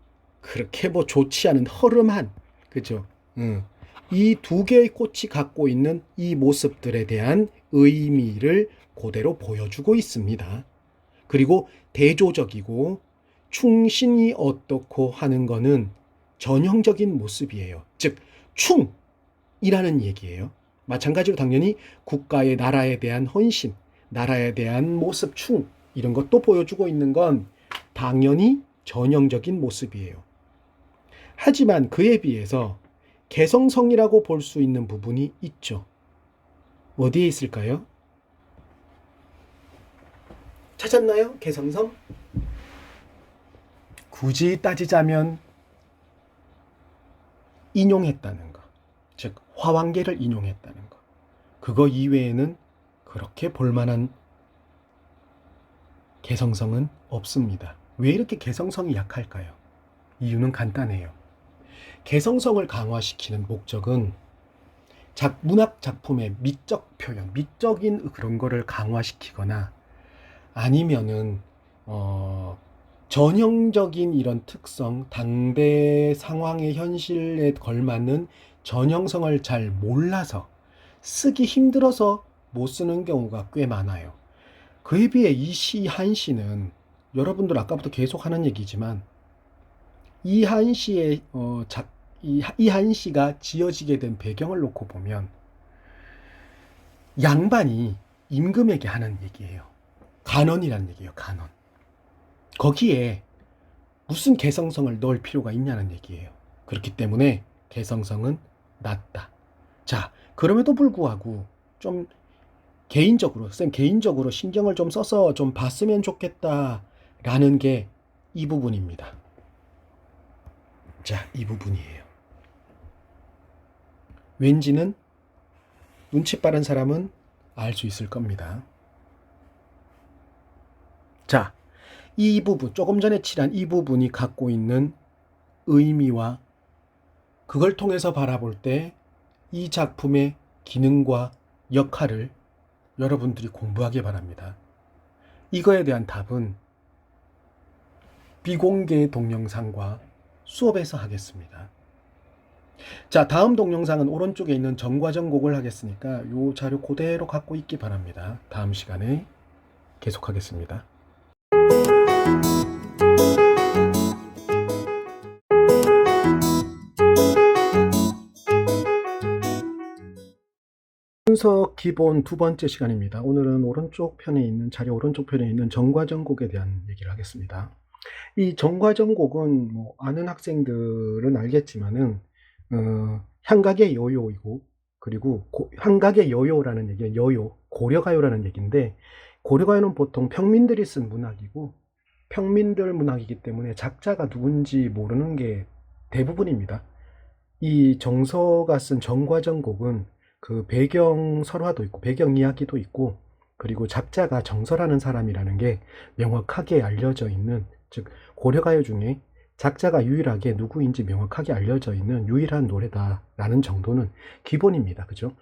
그렇게 뭐 좋지 않은 허름한 그죠? 이 두 개의 꽃이 갖고 있는 이 모습들에 대한 의미를 그대로 보여주고 있습니다. 그리고 대조적이고 충신이 어떻고 하는 거는 전형적인 모습이에요. 즉 충이라는 얘기예요. 마찬가지로 당연히 국가의 나라에 대한 헌신, 나라에 대한 모습 충 이런 것도 보여주고 있는 건 당연히 전형적인 모습이에요. 하지만 그에 비해서 개성성이라고 볼 수 있는 부분이 있죠. 어디에 있을까요? 찾았나요? 개성성? 굳이 따지자면 인용했다는 거. 즉 화왕계를 인용했다는 거. 그거 이외에는 그렇게 볼만한 개성성은 없습니다. 왜 이렇게 개성성이 약할까요? 이유는 간단해요. 개성성을 강화시키는 목적은 문학 작품의 미적 표현, 미적인 그런 거를 강화시키거나 아니면은 전형적인 이런 특성, 당대 상황의 현실에 걸맞는 전형성을 잘 몰라서 쓰기 힘들어서 못 쓰는 경우가 꽤 많아요. 그에 비해 이 시 한시는 여러분들 아까부터 계속 하는 얘기지만 이 한시의 이 한시가 지어지게 된 배경을 놓고 보면 양반이 임금에게 하는 얘기예요. 간언이라는 얘기예요. 간언. 거기에 무슨 개성성을 넣을 필요가 있냐는 얘기예요. 그렇기 때문에 개성성은 낮다. 자, 그럼에도 불구하고 좀 개인적으로 신경을 좀 써서 좀 봤으면 좋겠다라는 게 이 부분입니다. 자, 이 부분이에요. 왠지는 눈치 빠른 사람은 알 수 있을 겁니다. 자, 이 부분, 조금 전에 칠한 이 부분이 갖고 있는 의미와 그걸 통해서 바라볼 때 이 작품의 기능과 역할을 여러분들이 공부하기 바랍니다. 이거에 대한 답은 비공개 동영상과 수업에서 하겠습니다. 자, 다음 동영상은 오른쪽에 있는 정과정곡을 하겠으니까 이 자료 그대로 갖고 있기 바랍니다. 다음 시간에 계속하겠습니다. 분석 기본 두 번째 시간입니다. 오늘은 자료 오른쪽 편에 있는 정과정곡에 대한 얘기를 하겠습니다. 이 정과정곡은 뭐 아는 학생들은 알겠지만은 향각의 여요이고, 그리고 향각의 여요라는 얘기는 고려가요라는 얘기인데, 고려가요는 보통 평민들이 쓴 문학이고 평민들 문학이기 때문에 작자가 누군지 모르는 게 대부분입니다. 이 정서가 쓴 정과정곡은 그 배경 설화도 있고 배경 이야기도 있고, 그리고 작자가 정서라는 사람이라는 게 명확하게 알려져 있는, 즉 고려가요 중에 작자가 유일하게 누구인지 명확하게 알려져 있는 유일한 노래다라는 정도는 기본입니다. 그죠?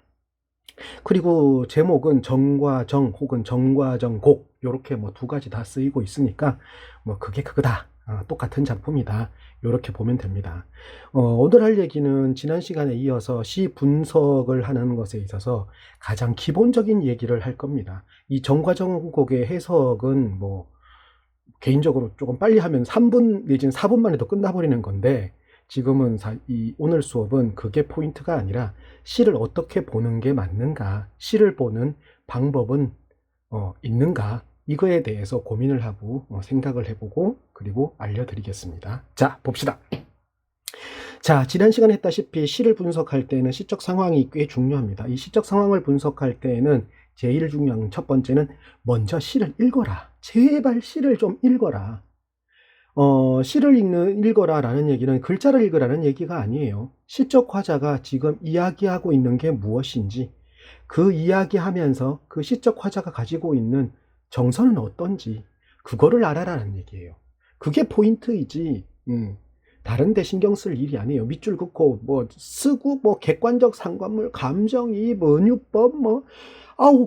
그리고 제목은 정과정 혹은 정과정곡 이렇게 뭐 두 가지 다 쓰이고 있으니까 뭐 그게 그거다. 똑같은 작품이다. 이렇게 보면 됩니다. 오늘 할 얘기는 지난 시간에 이어서 시 분석을 하는 것에 있어서 가장 기본적인 얘기를 할 겁니다. 이 정과정곡의 해석은 뭐 개인적으로 조금 빨리 하면 3분 내지는 4분 만에 도 끝나버리는 건데, 지금은 오늘 수업은 그게 포인트가 아니라 시를 어떻게 보는 게 맞는가, 시를 보는 방법은 있는가, 이거에 대해서 고민을 하고 생각을 해보고 그리고 알려드리겠습니다. 자, 봅시다. 자, 지난 시간에 했다시피 시를 분석할 때는 시적 상황이 꽤 중요합니다. 이 시적 상황을 분석할 때에는 제일 중요한 첫 번째는 먼저 시를 읽어라. 제발 시를 좀 읽어라. 시를 읽어라 라는 얘기는 글자를 읽으라는 얘기가 아니에요. 시적 화자가 지금 이야기하고 있는 게 무엇인지, 그 이야기하면서 그 시적 화자가 가지고 있는 정서는 어떤지 그거를 알아라는 얘기예요. 그게 포인트이지 다른 데 신경 쓸 일이 아니에요. 밑줄 긋고 뭐 쓰고 뭐 객관적 상관물, 감정이입, 은유법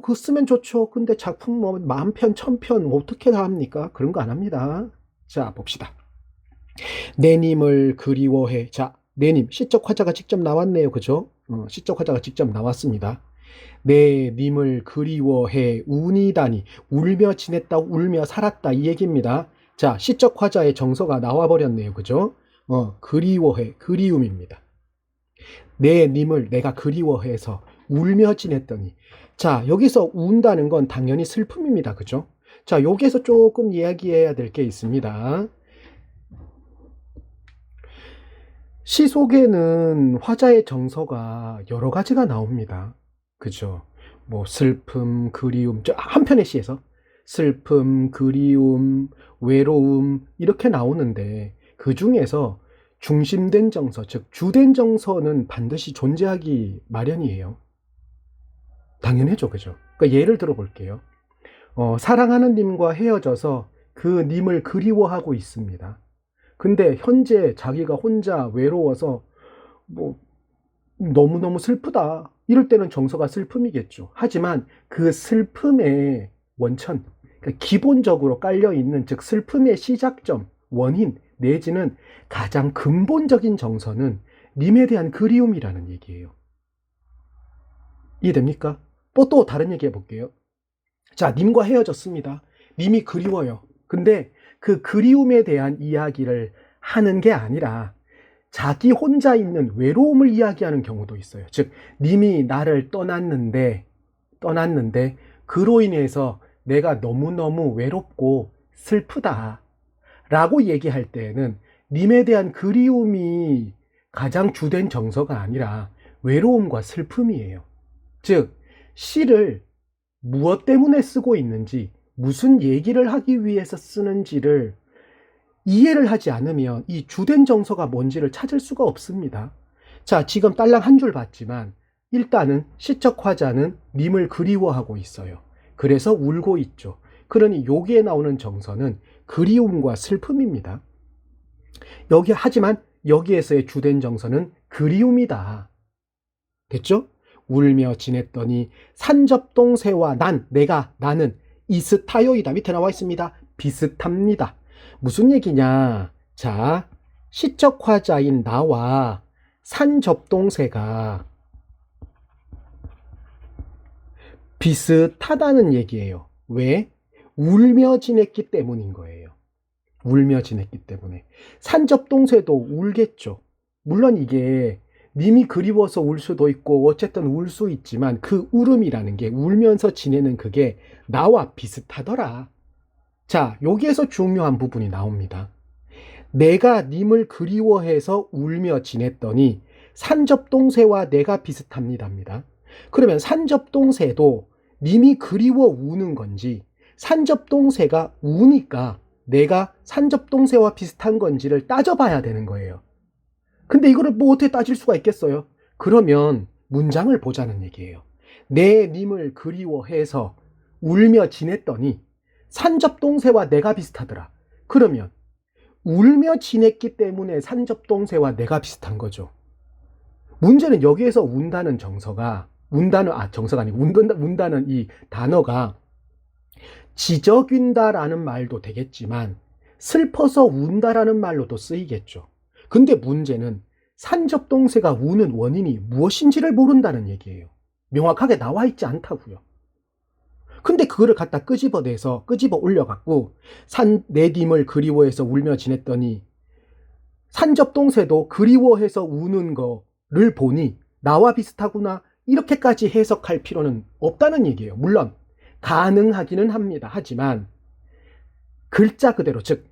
그거 쓰면 좋죠. 근데 작품 뭐 10,000편, 1,000편 어떻게 다 합니까? 그런 거 안 합니다. 자, 봅시다. 내님을 그리워해. 자, 내님 시적 화자가 직접 나왔네요. 그죠? 시적 화자가 직접 나왔습니다. 내 님을 그리워해 운이다니. 울며 지냈다, 울며 살았다, 이 얘기입니다. 자, 시적 화자의 정서가 나와버렸네요. 그죠? 그리워해, 그리움입니다. 내 님을 내가 그리워해서 울며 지냈더니. 자, 여기서 운다는 건 당연히 슬픔입니다. 그죠? 자, 여기에서 조금 이야기해야 될 게 있습니다. 시 속에는 화자의 정서가 여러 가지가 나옵니다. 그죠? 뭐 슬픔, 그리움, 한편의 시에서 슬픔, 그리움, 외로움 이렇게 나오는데 그 중에서 중심된 정서, 즉 주된 정서는 반드시 존재하기 마련이에요. 당연하죠, 그죠? 그러니까 예를 들어 볼게요. 사랑하는 님과 헤어져서 그 님을 그리워하고 있습니다. 근데 현재 자기가 혼자 외로워서 뭐 너무너무 슬프다. 이럴 때는 정서가 슬픔이겠죠. 하지만 그 슬픔의 원천, 그러니까 기본적으로 깔려있는, 즉 슬픔의 시작점, 원인 내지는 가장 근본적인 정서는 님에 대한 그리움이라는 얘기예요. 이해됩니까? 또 다른 얘기 해볼게요. 자, 님과 헤어졌습니다. 님이 그리워요. 근데 그 그리움에 대한 이야기를 하는 게 아니라 자기 혼자 있는 외로움을 이야기하는 경우도 있어요. 즉, 님이 나를 떠났는데 그로 인해서 내가 너무너무 외롭고 슬프다 라고 얘기할 때에는 님에 대한 그리움이 가장 주된 정서가 아니라 외로움과 슬픔이에요. 즉, 시를 무엇 때문에 쓰고 있는지, 무슨 얘기를 하기 위해서 쓰는지를 이해를 하지 않으면 이 주된 정서가 뭔지를 찾을 수가 없습니다. 자, 지금 딸랑 한 줄 봤지만 일단은 시적 화자는 님을 그리워하고 있어요. 그래서 울고 있죠. 그러니 여기에 나오는 정서는 그리움과 슬픔입니다. 하지만 여기에서의 주된 정서는 그리움이다. 됐죠? 울며 지냈더니 산접동새와 나는 이슷하여이다. 밑에 나와 있습니다. 비슷합니다. 무슨 얘기냐? 자, 시적 화자인 나와 산접동새가 비슷하다는 얘기예요. 왜? 울며 지냈기 때문인 거예요. 울며 지냈기 때문에. 산접동새도 울겠죠. 물론 이게 님이 그리워서 울 수도 있고 어쨌든 울 수 있지만 그 울음이라는 게, 울면서 지내는 그게 나와 비슷하더라. 자, 여기에서 중요한 부분이 나옵니다. 내가 님을 그리워해서 울며 지냈더니 산접동새와 내가 비슷합니다입니다. 그러면 산접동새도 님이 그리워 우는 건지, 산접동새가 우니까 내가 산접동새와 비슷한 건지를 따져봐야 되는 거예요. 근데 이거를 뭐 어떻게 따질 수가 있겠어요? 그러면 문장을 보자는 얘기예요. 내 님을 그리워해서 울며 지냈더니 산접동새와 내가 비슷하더라. 그러면 울며 지냈기 때문에 산접동새와 내가 비슷한 거죠. 문제는 여기에서 운다는 정서가, 정서가 아니고 운다는 이 단어가 지적인다라는 말도 되겠지만 슬퍼서 운다라는 말로도 쓰이겠죠. 근데 문제는 산접동새가 우는 원인이 무엇인지를 모른다는 얘기예요. 명확하게 나와 있지 않다고요. 근데 그거를 갖다 끄집어 올려갖고 내 님을 그리워해서 울며 지냈더니 산접동새도 그리워해서 우는 거를 보니 나와 비슷하구나, 이렇게까지 해석할 필요는 없다는 얘기예요. 물론 가능하기는 합니다. 하지만 글자 그대로, 즉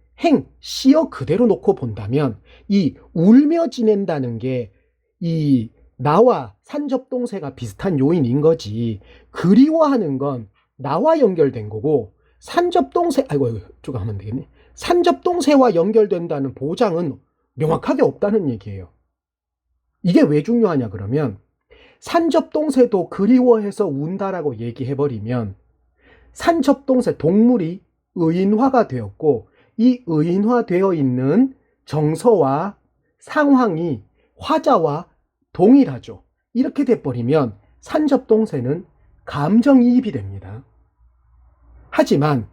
시어 그대로 놓고 본다면 이 울며 지낸다는 게 이 나와 산접동새가 비슷한 요인인 거지, 그리워하는 건 나와 연결된 거고, 조금 하면 되겠네. 산접동새와 연결된다는 보장은 명확하게 없다는 얘기예요. 이게 왜 중요하냐 그러면, 산접동새도 그리워해서 운다라고 얘기해버리면 산접동새 동물이 의인화가 되었고, 이 의인화되어 있는 정서와 상황이 화자와 동일하죠. 이렇게 돼버리면 산접동새는 감정이입이 됩니다. 하지만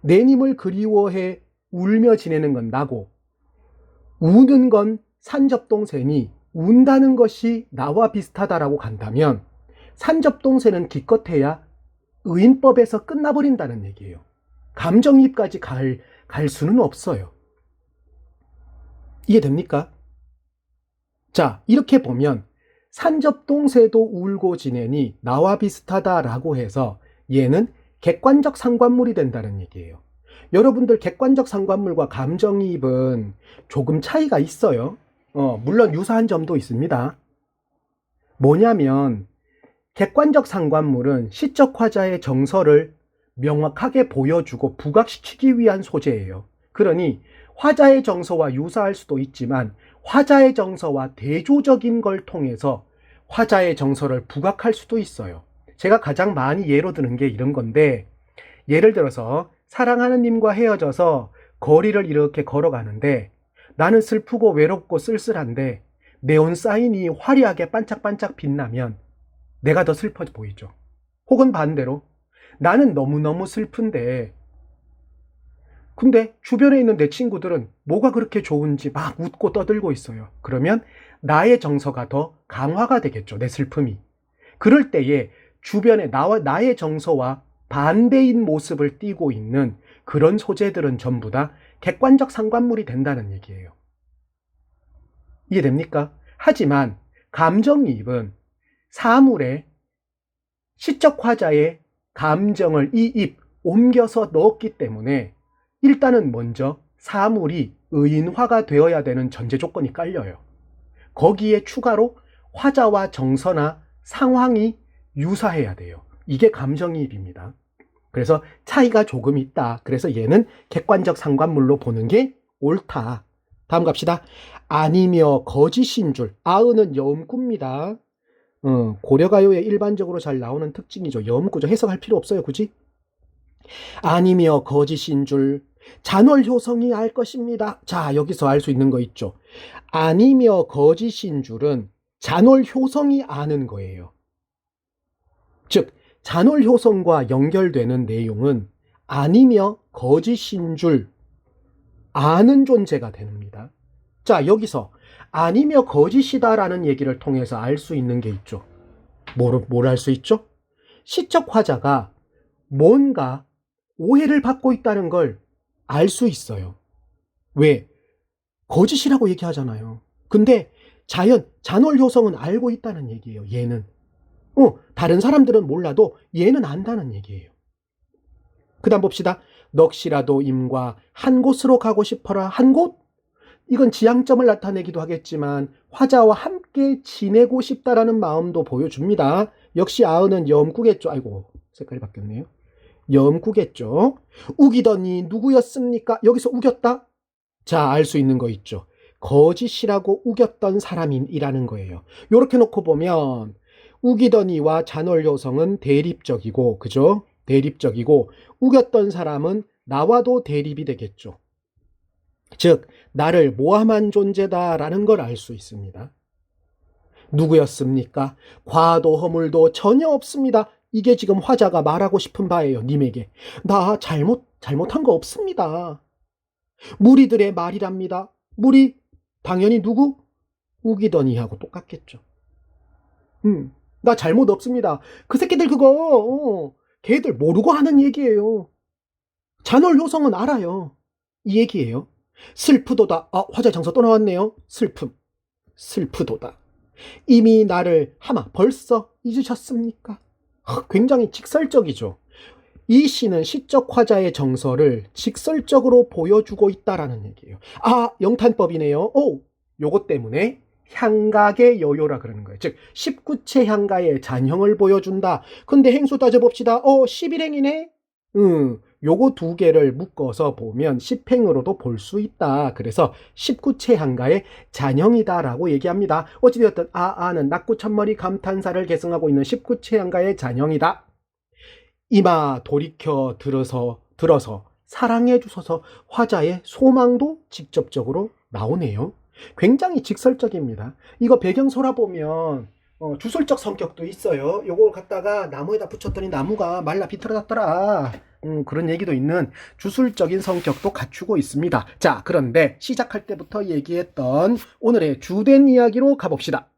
내 님을 그리워해 울며 지내는 건 나고, 우는 건 산접동새니 운다는 것이 나와 비슷하다라고 간다면 산접동세는 기껏해야 의인법에서 끝나버린다는 얘기예요. 감정이입까지 갈 수는 없어요. 이해됩니까? 자, 이렇게 보면 산접동세도 울고 지내니 나와 비슷하다라고 해서 얘는 객관적 상관물이 된다는 얘기예요. 여러분들 객관적 상관물과 감정이입은 조금 차이가 있어요. 물론 유사한 점도 있습니다. 뭐냐면 객관적 상관물은 시적 화자의 정서를 명확하게 보여주고 부각시키기 위한 소재예요. 그러니 화자의 정서와 유사할 수도 있지만 화자의 정서와 대조적인 걸 통해서 화자의 정서를 부각할 수도 있어요. 제가 가장 많이 예로 드는 게 이런 건데, 예를 들어서 사랑하는 님과 헤어져서 거리를 이렇게 걸어가는데 나는 슬프고 외롭고 쓸쓸한데 네온 사인이 화려하게 반짝반짝 빛나면 내가 더 슬퍼 보이죠. 혹은 반대로 나는 너무너무 슬픈데 근데 주변에 있는 내 친구들은 뭐가 그렇게 좋은지 막 웃고 떠들고 있어요. 그러면 나의 정서가 더 강화가 되겠죠. 내 슬픔이. 그럴 때에 주변에 나의 정서와 반대인 모습을 띠고 있는 그런 소재들은 전부 다 객관적 상관물이 된다는 얘기예요. 이해됩니까? 하지만 감정이입은 사물에 시적 화자의 감정을 옮겨서 넣었기 때문에 일단은 먼저 사물이 의인화가 되어야 되는 전제 조건이 깔려요. 거기에 추가로 화자와 정서나 상황이 유사해야 돼요. 이게 감정이입입니다. 그래서 차이가 조금 있다. 그래서 얘는 객관적 상관물로 보는 게 옳다. 다음 갑시다. 아니며 거짓인 줄. 아은은 여음구입니다. 고려가요에 일반적으로 잘 나오는 특징이죠. 여음구죠. 해석할 필요 없어요. 굳이. 아니며 거짓인 줄 잔월효성이 알 것입니다. 자, 여기서 알 수 있는 거 있죠. 아니며 거짓인 줄은 잔월효성이 아는 거예요. 즉 잔월효성과 연결되는 내용은 아니며 거짓인 줄 아는 존재가 됩니다. 자, 여기서 아니며 거짓이다라는 얘기를 통해서 알 수 있는 게 있죠. 뭘 알 수 있죠? 시적 화자가 뭔가 오해를 받고 있다는 걸 알 수 있어요. 왜? 거짓이라고 얘기하잖아요. 근데 잔월효성은 알고 있다는 얘기예요. 얘는. 다른 사람들은 몰라도 얘는 안다는 얘기예요. 그 다음 봅시다. 넋이라도 임과 한 곳으로 가고 싶어라. 한 곳? 이건 지향점을 나타내기도 하겠지만 화자와 함께 지내고 싶다라는 마음도 보여줍니다. 역시 아은은 염구겠죠. 아이고, 색깔이 바뀌었네요. 염구겠죠. 우기더니 누구였습니까? 여기서 우겼다? 자, 알 수 있는 거 있죠. 거짓이라고 우겼던 사람이라는 거예요. 이렇게 놓고 보면 우기더니와 잔월효성은 대립적이고, 그죠? 대립적이고 우겼던 사람은 나와도 대립이 되겠죠. 즉 나를 모함한 존재다라는 걸 알 수 있습니다. 누구였습니까? 과도 허물도 전혀 없습니다. 이게 지금 화자가 말하고 싶은 바예요. 님에게. 나 잘못한 거 없습니다. 무리들의 말이랍니다. 무리 당연히 누구? 우기더니하고 똑같겠죠. 나 잘못 없습니다. 그 새끼들 그거 걔들 모르고 하는 얘기예요. 잔월효성은 알아요. 이 얘기예요. 슬프도다. 화자 장서 또 나왔네요. 슬프도다. 이미 나를 벌써 잊으셨습니까? 굉장히 직설적이죠. 이 시는 시적 화자의 정서를 직설적으로 보여주고 있다라는 얘기예요. 영탄법이네요. 요것 때문에 향각의 여요라 그러는 거예요. 즉 19채 향가의 잔형을 보여준다. 근데 행수 따져봅시다. 11행이네. 요거 두 개를 묶어서 보면 10행으로도 볼 수 있다. 그래서 19채 향가의 잔형이다라고 얘기합니다. 어찌되었든 아는 낙구천머리 감탄사를 계승하고 있는 19채 향가의 잔형이다. 이마 돌이켜 들어서 사랑해 주소서. 화자의 소망도 직접적으로 나오네요. 굉장히 직설적입니다. 이거 배경소라 보면 주술적 성격도 있어요. 요걸 갖다가 나무에다 붙였더니 나무가 말라 비틀어졌더라. 그런 얘기도 있는 주술적인 성격도 갖추고 있습니다. 자, 그런데 시작할 때부터 얘기했던 오늘의 주된 이야기로 가봅시다.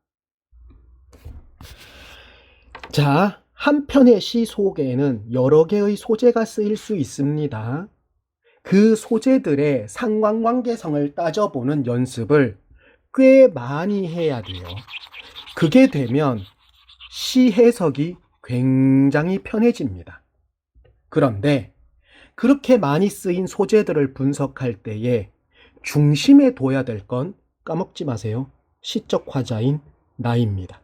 자, 한 편의 시 속에는 여러 개의 소재가 쓰일 수 있습니다. 그 소재들의 상관관계성을 따져보는 연습을 꽤 많이 해야 돼요. 그게 되면 시 해석이 굉장히 편해집니다. 그런데 그렇게 많이 쓰인 소재들을 분석할 때에 중심에 둬야 될 건 까먹지 마세요. 시적 화자인 나입니다.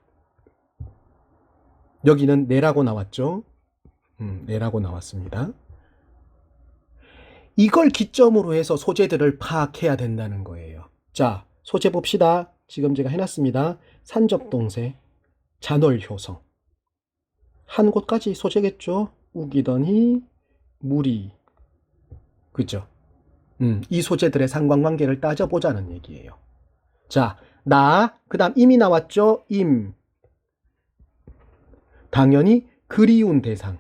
여기는 내라고 나왔죠? 내라고 나왔습니다. 이걸 기점으로 해서 소재들을 파악해야 된다는 거예요. 자, 소재 봅시다. 지금 제가 해놨습니다. 산접동세, 잔월효성. 한 곳까지 소재겠죠? 우기더니, 무리. 그죠? 이 소재들의 상관관계를 따져보자는 얘기예요. 자, 나, 그 다음 임이 나왔죠? 임. 당연히 그리운 대상.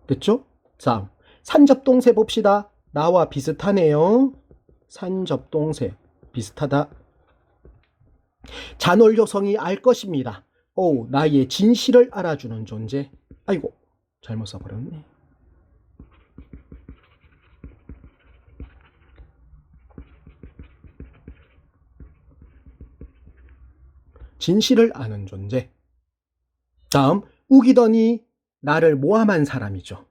됐죠? 자, 산접동세 봅시다. 나와 비슷하네요. 산접동세. 비슷하다. 잔월효성이 알 것입니다. 오, 나의 진실을 알아주는 존재. 아이고, 잘못 써버렸네. 진실을 아는 존재. 다음, 우기더니 나를 모함한 사람이죠.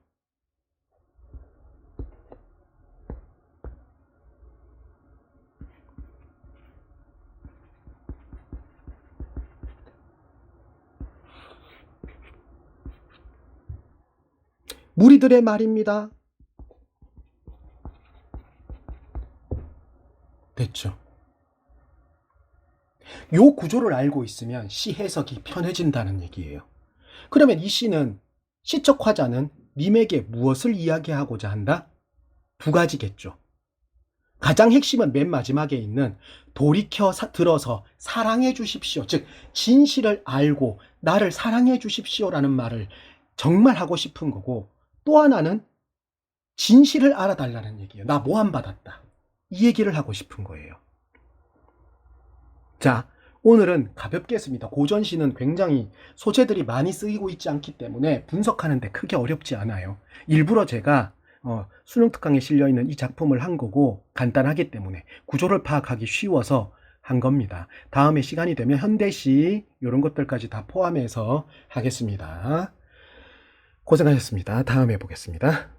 무리들의 말입니다. 됐죠. 요 구조를 알고 있으면 시 해석이 편해진다는 얘기예요. 그러면 이 시는, 시적 화자는 님에게 무엇을 이야기하고자 한다? 두 가지겠죠. 가장 핵심은 맨 마지막에 있는 돌이켜 들어서 사랑해 주십시오. 즉 진실을 알고 나를 사랑해 주십시오라는 말을 정말 하고 싶은 거고, 또 하나는 진실을 알아달라는 얘기예요. 나 모함받았다. 이 얘기를 하고 싶은 거예요. 자, 오늘은 가볍게 했습니다. 고전시는 굉장히 소재들이 많이 쓰이고 있지 않기 때문에 분석하는데 크게 어렵지 않아요. 일부러 제가 수능 특강에 실려있는 이 작품을 한 거고 간단하기 때문에 구조를 파악하기 쉬워서 한 겁니다. 다음에 시간이 되면 현대시 이런 것들까지 다 포함해서 하겠습니다. 고생하셨습니다. 다음에 보겠습니다.